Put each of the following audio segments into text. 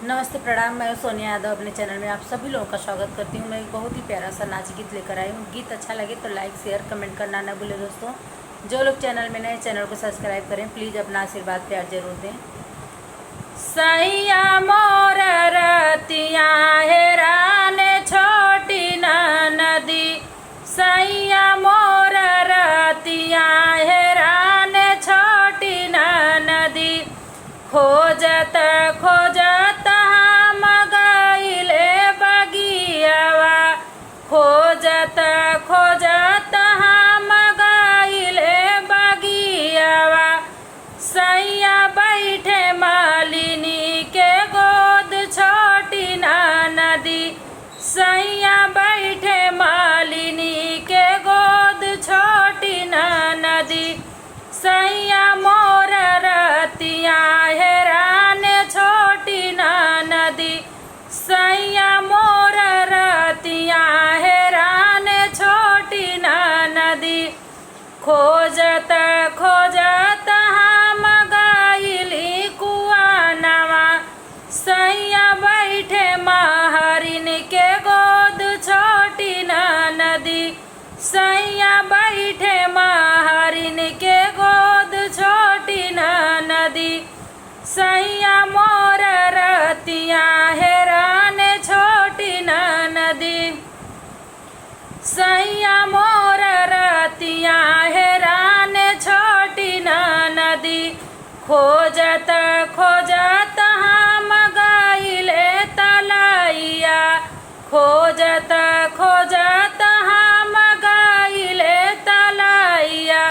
नमस्ते प्रणाम। मैं सोनिया यादव अपने चैनल में आप सभी लोगों का स्वागत करती हूँ। मैं एक बहुत ही प्यारा सा नाच गीत लेकर आई हूँ। गीत अच्छा लगे तो लाइक शेयर कमेंट करना ना भूलें दोस्तों। जो लोग चैनल में नए चैनल को सब्सक्राइब करें, प्लीज़ अपना आशीर्वाद प्यार जरूर दें। सैया मोर रतिया हेरान छोटी नदी, सैया मोर रतिया हेरान छोटी नदी, खोजत खोजत हम गइले बगियावा, खोजत खोजत हम गइले बगियावा, सैया बैठे मालिनी के गोद छोटी नदी, सैया बैठे मालिनी के गोद छोटी नदी, सैया मोर रतिया हेरान छोटी नदी, सैया मोर रतिया हेरान छोटी नदी, खोजत खोजत हम गइली कुआनवा, सैया बैठे महरिन के गोद छोटी नदी, सैया बैठे महरिन के गोद छोटी नदी, सैया मोर रतिया हेरान छोटी नदी, सैया मोर रतिया हेरान छोटी नदी, खोजत खोजत हम गइले तलैया, खोजत खोजत हम गइले तलैया,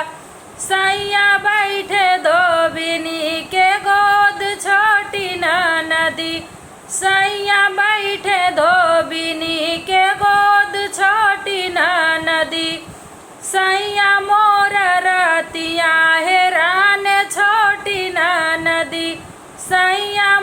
सैया बैठे धोबिनी के गोद छोटी नदी, सैया बैठे धोबिनी के गोद छोटी नदी, सैया मोर रतिया हेरान छोटी नदी, सैया